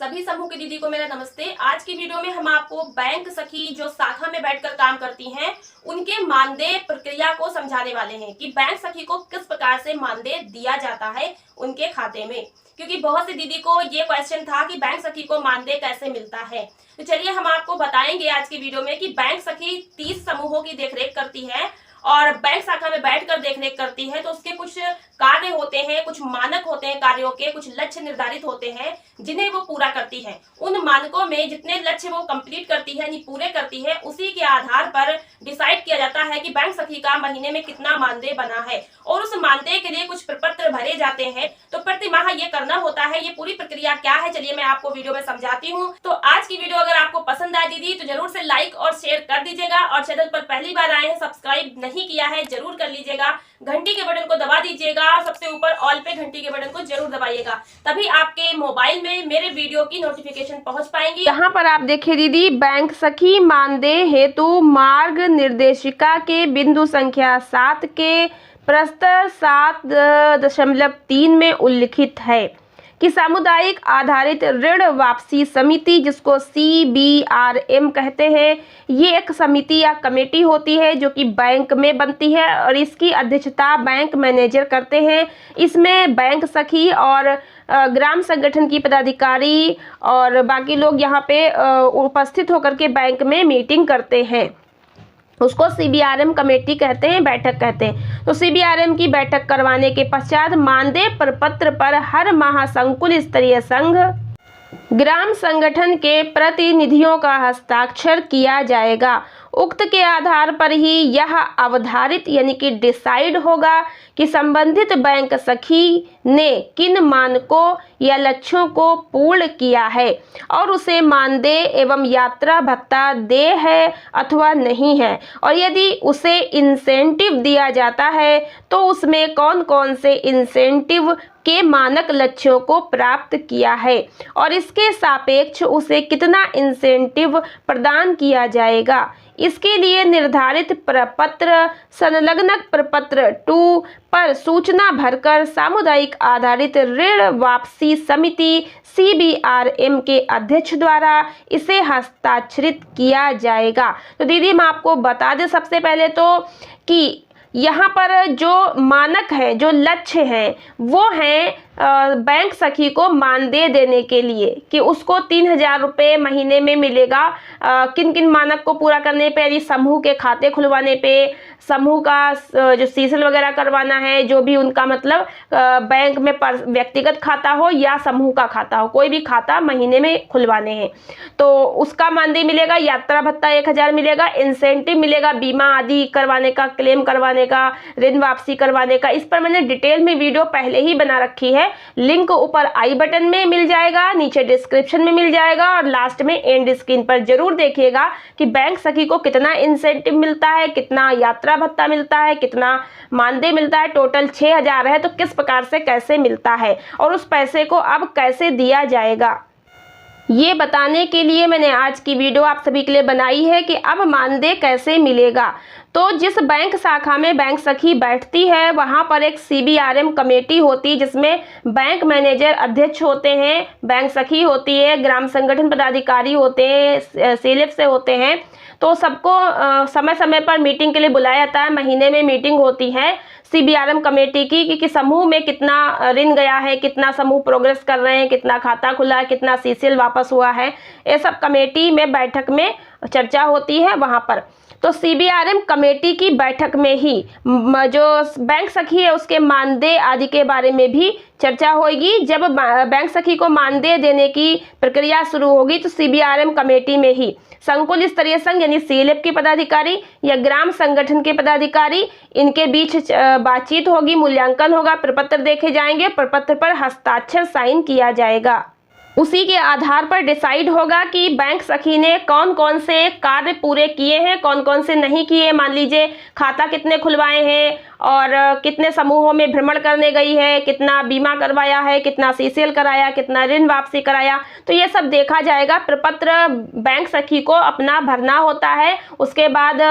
सभी समूह की दीदी को मेरा नमस्ते। आज की वीडियो में हम आपको बैंक सखी जो शाखा में बैठकर काम करती हैं उनके मानदेय प्रक्रिया को समझाने वाले हैं कि बैंक सखी को किस प्रकार से मानदेय दिया जाता है उनके खाते में, क्योंकि बहुत सी दीदी को ये क्वेश्चन था कि बैंक सखी को मानदेय कैसे मिलता है। तो चलिए हम आपको बताएंगे आज की वीडियो में कि बैंक सखी 30 समूहों की देखरेख करती है और बैंक शाखा में बैठकर देखरेख करती है। तो उसके कुछ कार्य होते हैं, कुछ मानक होते हैं कार्यों के, कुछ लक्ष्य निर्धारित होते हैं जिन्हें वो पूरा करती है। उन मानकों में जितने लक्ष्य वो कंप्लीट करती है यानी पूरे करती है, उसी के आधार पर डिसाइड किया जाता है कि बैंक सखी का महीने में कितना मानदेय बना है और उस मानदेय के लिए कुछ प्रपत्र भरे जाते हैं। तो प्रति माह ये करना होता है। ये पूरी प्रक्रिया क्या है चलिए मैं आपको वीडियो में समझाती हूँ। तो आज की वीडियो अगर आपको पसंद आए दीदी तो जरूर से लाइक और शेयर कर दीजिएगा, और चैनल पर पहली बार आए हैं सब्सक्राइब नहीं किया है जरूर कर लीजिएगा, घंटी के बटन को दबा दीजिएगा, सबसे ऊपर ऑल पे घंटी के बटन को जरूर दबाइएगा, तभी आपके मोबाइल में मेरे वीडियो की नोटिफिकेशन पहुंच पाएंगी। यहाँ पर आप देखिए दीदी, बैंक सखी मानदेय हेतु मार्ग निर्देशिका के बिंदु संख्या 7 के प्रस्तर 7.3 में उल्लिखित है कि सामुदायिक आधारित ऋण वापसी समिति, जिसको CBRM कहते हैं, ये एक समिति या कमेटी होती है जो कि बैंक में बनती है और इसकी अध्यक्षता बैंक मैनेजर करते हैं। इसमें बैंक सखी और ग्राम संगठन की पदाधिकारी और बाकी लोग यहाँ पे उपस्थित होकर के बैंक में मीटिंग करते हैं। उसको CBRM कमेटी कहते हैं, बैठक कहते हैं। तो CBRM की बैठक करवाने के पश्चात मानदेय प्रपत्र पर हर माह संकुल स्तरीय संघ ग्राम संगठन के प्रतिनिधियों का हस्ताक्षर किया जाएगा। उक्त के आधार पर ही यह अवधारित यानी कि डिसाइड होगा कि संबंधित बैंक सखी ने किन मानकों या लक्ष्यों को पूर्ण किया है और उसे मानदेय एवं यात्रा भत्ता दे है अथवा नहीं है, और यदि उसे इंसेंटिव दिया जाता है तो उसमें कौन कौन से इंसेंटिव के मानक लक्ष्यों को प्राप्त किया है और इसके सापेक्ष उसे कितना इंसेंटिव प्रदान किया जाएगा। इसके लिए निर्धारित प्रपत्र संलग्न प्रपत्र 2 पर सूचना भरकर सामुदायिक आधारित ऋण वापसी समिति CBRM के अध्यक्ष द्वारा इसे हस्ताक्षरित किया जाएगा। तो दीदी हम आपको बता दें सबसे पहले तो कि यहाँ पर जो मानक है, जो लक्ष्य हैं, वो हैं बैंक सखी को मानदेय देने के लिए कि उसको 3000 रुपये महीने में मिलेगा। किन किन मानक को पूरा करने पे, यदि समूह के खाते खुलवाने पे, समूह का जो सीसल वगैरह करवाना है, जो भी उनका मतलब बैंक में व्यक्तिगत खाता हो या समूह का खाता हो, कोई भी खाता महीने में खुलवाने हैं तो उसका मानदेय मिलेगा। यात्रा भत्ता 1000 मिलेगा, इंसेंटिव मिलेगा, बीमा आदि करवाने का, क्लेम करवाने का, ऋण वापसी करवाने का। इस पर मैंने डिटेल में वीडियो पहले ही बना रखी है, लिंक ऊपर आई बटन में मिल जाएगा, नीचे डिस्क्रिप्शन में मिल जाएगा और लास्ट में एंड स्क्रीन पर जरूर देखिएगा कि बैंक सखी को कितना इंसेंटिव मिलता है, कितना यात्रा भत्ता मिलता है, कितना मानदेय मिलता है। टोटल 6000 है तो किस प्रकार से कैसे मिलता है और उस पैसे को अब कैसे दिया जाएगा, ये बताने के लिए मैंने आज की वीडियो आप सभी के लिए बनाई है कि अब मानदेय कैसे मिलेगा। तो जिस बैंक शाखा में बैंक सखी बैठती है वहाँ पर एक CBRM कमेटी होती है जिसमें बैंक मैनेजर अध्यक्ष होते हैं, बैंक सखी होती है, ग्राम संगठन पदाधिकारी होते हैं, सेलेब से होते हैं। तो सबको समय समय पर मीटिंग के लिए बुलाया जाता है। महीने में मीटिंग होती है CBRM कमेटी की कि समूह में कितना ऋण गया है, कितना समूह प्रोग्रेस कर रहे हैं, कितना खाता खुला है, कितना CCL वापस हुआ है, ये सब कमेटी में बैठक में चर्चा होती है वहाँ पर। तो CBRM कमेटी की बैठक में ही जो बैंक सखी है उसके मानदेय आदि के बारे में भी चर्चा होगी। जब बैंक सखी को मानदेय देने की प्रक्रिया शुरू होगी तो CBRM कमेटी में ही संकुल स्तरीय संघ यानी CLF के पदाधिकारी या ग्राम संगठन के पदाधिकारी, इनके बीच बातचीत होगी, मूल्यांकन होगा, प्रपत्र देखे जाएंगे, प्रपत्र पर हस्ताक्षर साइन किया जाएगा। उसी के आधार पर डिसाइड होगा कि बैंक सखी ने कौन कौन से कार्य पूरे किए हैं, कौन कौन से नहीं किए। मान लीजिए खाता कितने खुलवाए हैं और कितने समूहों में भ्रमण करने गई है, कितना बीमा करवाया है, कितना CCL कराया, कितना ऋण वापसी कराया, तो ये सब देखा जाएगा। प्रपत्र बैंक सखी को अपना भरना होता है। उसके बाद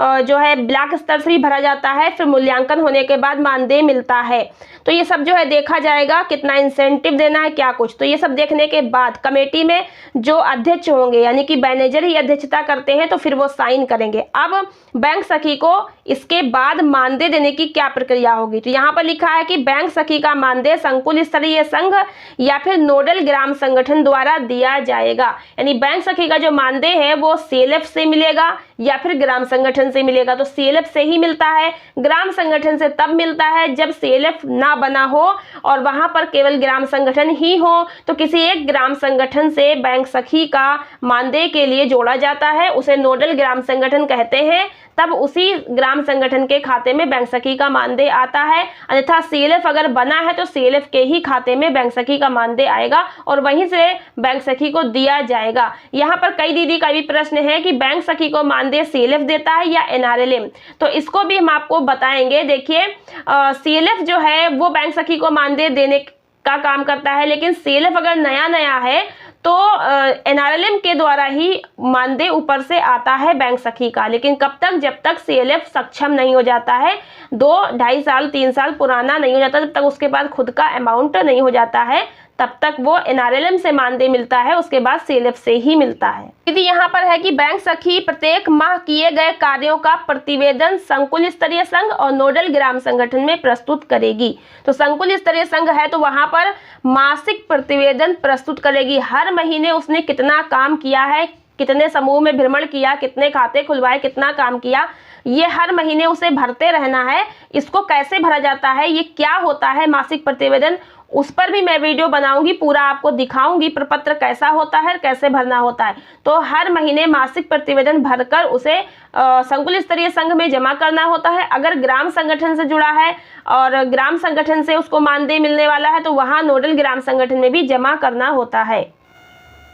जो है ब्लॉक स्तर से भी भरा जाता है, फिर मूल्यांकन होने के बाद मानदेय मिलता है। तो ये सब जो है देखा जाएगा, कितना इंसेंटिव देना है, क्या कुछ। तो ये सब देखने के बाद कमेटी में जो अध्यक्ष होंगे, यानी कि मैनेजर ही अध्यक्षता करते हैं, तो फिर वो साइन करेंगे। अब बैंक सखी को इसके बाद मानदेय देने की क्या प्रक्रिया होगी, तो यहाँ पर लिखा है कि बैंक सखी का मानदेय संकुल स्तरीय संघ या फिर नोडल ग्राम संगठन द्वारा दिया जाएगा। यानी बैंक सखी का जो मानदेय है वो सीएलएफ से मिलेगा या फिर ग्राम संगठन से मिलेगा। तो सीएलएफ से ही मिलता है, ग्राम संगठन से तब मिलता है जब सीएलएफ ना बना हो और वहां पर केवल ग्राम संगठन ही हो। तो किसी एक ग्राम संगठन से बैंक सखी का मानदेय के लिए जोड़ा जाता है, उसे नोडल ग्राम संगठन कहते हैं। तब उसी ग्राम संगठन के खाते में बैंक सखी का मानदेय आता है। अन्यथा सीएलएफ अगर बना है तो सीएलएफ के ही खाते में बैंक सखी का मानदेय आएगा और वहीं से बैंक सखी को दिया जाएगा। यहाँ पर कई दीदी का भी प्रश्न है कि बैंक सखी को मानदेय सीएलएफ देता है या एनआरएलएम, तो इसको भी हम आपको बताएंगे। देखिए, सीएलएफ जो है वो बैंक सखी को मानदेय देने का काम करता है, लेकिन सीएलएफ अगर नया नया है तो एनआरएलएम के द्वारा ही मानदेय ऊपर से आता है बैंक सखी का। लेकिन कब तक, जब तक सीएलएफ सक्षम नहीं हो जाता है, 2, 2.5 साल 3 साल पुराना नहीं हो जाता, तब तक उसके बाद खुद का अमाउंट नहीं हो जाता है, तब तक वो एनआरएलएम से मानदेय मिलता है, उसके बाद सीएलएफ से ही मिलता है। दीदी यहाँ पर है कि बैंक सखी प्रत्येक माह किए गए कार्यों का प्रतिवेदन संकुल स्तरीय संघ और नोडल ग्राम संगठन में प्रस्तुत करेगी। तो संकुल स्तरीय संघ है तो वहां पर मासिक प्रतिवेदन प्रस्तुत करेगी। हर महीने उसने कितना काम किया है, कितने समूह में भ्रमण किया, कितने खाते खुलवाए, कितना काम किया, ये हर महीने उसे भरते रहना है। इसको कैसे भरा जाता है, ये क्या होता है मासिक प्रतिवेदन, उस पर भी मैं वीडियो बनाऊंगी, पूरा आपको दिखाऊंगी प्रपत्र कैसा होता है, कैसे भरना होता है। तो हर महीने मासिक प्रतिवेदन भरकर उसे संकुल स्तरीय संघ में जमा करना होता है। अगर ग्राम संगठन से जुड़ा है और ग्राम संगठन से उसको मानदेय मिलने वाला है तो वहां नोडल ग्राम संगठन में भी जमा करना होता है।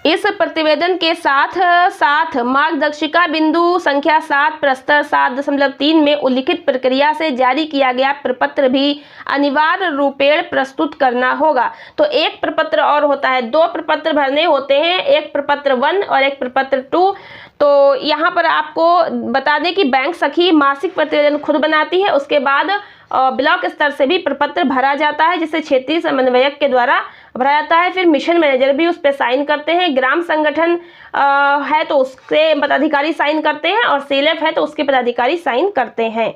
इस प्रतिवेदन के साथ साथ मार्गदर्शिका बिंदु संख्या 7 प्रस्तर 7.3 में उल्लिखित प्रक्रिया से जारी किया गया प्रपत्र भी अनिवार्य रूपेण प्रस्तुत करना होगा। तो एक प्रपत्र और होता है, 2 प्रपत्र भरने होते हैं, एक प्रपत्र 1 और एक प्रपत्र 2। तो यहाँ पर आपको बता दें कि बैंक सखी मासिक प्रतिवेदन खुद बनाती है, उसके बाद ब्लॉक स्तर से भी प्रपत्र भरा जाता है, जिसे क्षेत्रीय समन्वयक के द्वारा भरा जाता है। फिर मिशन मैनेजर भी उस पर साइन करते हैं। ग्राम संगठन है तो उसके पदाधिकारी साइन करते हैं और सीएलएफ है तो उसके पदाधिकारी साइन करते हैं।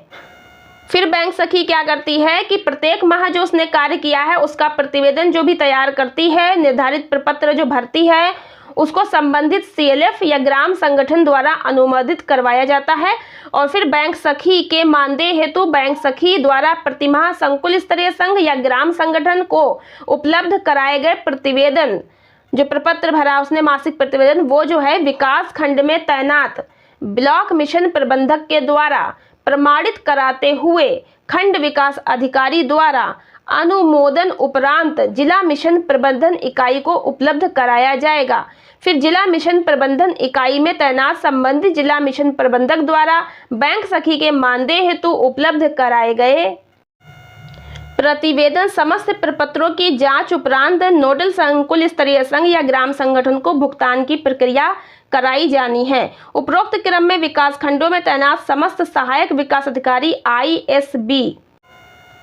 फिर बैंक सखी क्या करती है कि प्रत्येक माह जो उसने कार्य किया है उसका प्रतिवेदन जो भी तैयार करती है, निर्धारित प्रपत्र जो भरती है, उसको संबंधित सीएलएफ या ग्राम संगठन द्वारा अनुमोदित करवाया जाता है। और फिर बैंक सखी के मानदेय हेतु बैंक सखी द्वारा प्रतिमाह संकुल स्तरीय संघ या ग्राम संगठन को उपलब्ध कराए गए प्रतिवेदन, जो प्रपत्र भरा उसने मासिक प्रतिवेदन, वो जो है विकास खंड में तैनात ब्लॉक मिशन प्रबंधक के द्वारा प्रमाणित कराते हुए खंड विकास अधिकारी द्वारा अनुमोदन उपरांत जिला मिशन प्रबंधन इकाई को उपलब्ध कराया जाएगा। फिर जिला मिशन प्रबंधन इकाई में तैनात संबंधित जिला मिशन प्रबंधक द्वारा बैंक सखी के मानदेय हेतु उपलब्ध कराए गए प्रतिवेदन समस्त प्रपत्रों की जांच उपरांत नोडल संकुल स्तरीय संघ या ग्राम संगठन को भुगतान की प्रक्रिया कराई जानी है। उपरोक्त क्रम में विकास खंडों में तैनात समस्त सहायक विकास अधिकारी आईएसबी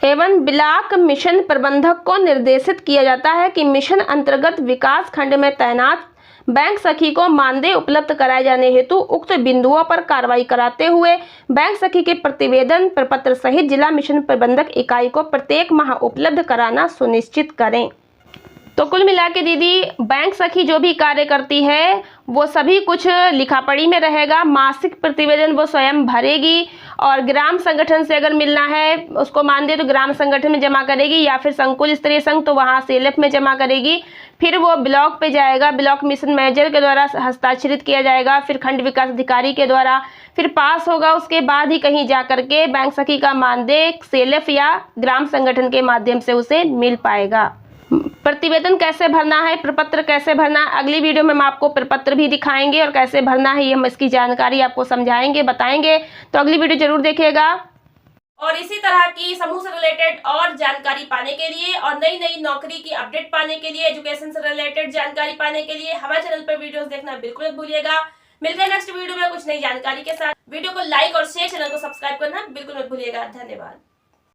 एवं ब्लॉक मिशन प्रबंधक को निर्देशित किया जाता है कि मिशन अंतर्गत विकास खंड में तैनात बैंक सखी को मानदेय उपलब्ध कराए जाने हेतु उक्त बिंदुओं पर कार्रवाई कराते हुए बैंक सखी के प्रतिवेदन प्रपत्र सहित जिला मिशन प्रबंधक इकाई को प्रत्येक माह उपलब्ध कराना सुनिश्चित करें। तो कुल मिला के दीदी, बैंक सखी जो भी कार्य करती है वो सभी कुछ लिखा पढ़ी में रहेगा। मासिक प्रतिवेदन वो स्वयं भरेगी और ग्राम संगठन से अगर मिलना है उसको मानदेय तो ग्राम संगठन में जमा करेगी या फिर संकुल स्तरीय संघ तो वहाँ सीएलएफ में जमा करेगी। फिर वो ब्लॉक पे जाएगा, ब्लॉक मिशन मैनेजर के द्वारा हस्ताक्षरित किया जाएगा, फिर खंड विकास अधिकारी के द्वारा, फिर पास होगा, उसके बाद ही कहीं जा करके बैंक सखी का मानदेय सीएलएफ या ग्राम संगठन के माध्यम से उसे मिल पाएगा। प्रतिवेदन कैसे भरना है, प्रपत्र कैसे भरना है, अगली वीडियो में हम आपको प्रपत्र भी दिखाएंगे और कैसे भरना है ये हम इसकी जानकारी आपको समझाएंगे, बताएंगे। तो अगली वीडियो जरूर देखिएगा। और इसी तरह की समूह से रिलेटेड और जानकारी पाने के लिए और नई नई नौकरी की अपडेट पाने के लिए, एजुकेशन से रिलेटेड जानकारी पाने के लिए हमारे चैनल पर वीडियोस देखना बिल्कुल मत भूलिएगा। मिलते हैं नेक्स्ट वीडियो में कुछ नई जानकारी के साथ। वीडियो को लाइक और शेयर, चैनल को सब्सक्राइब करना बिल्कुल मत भूलिएगा। धन्यवाद।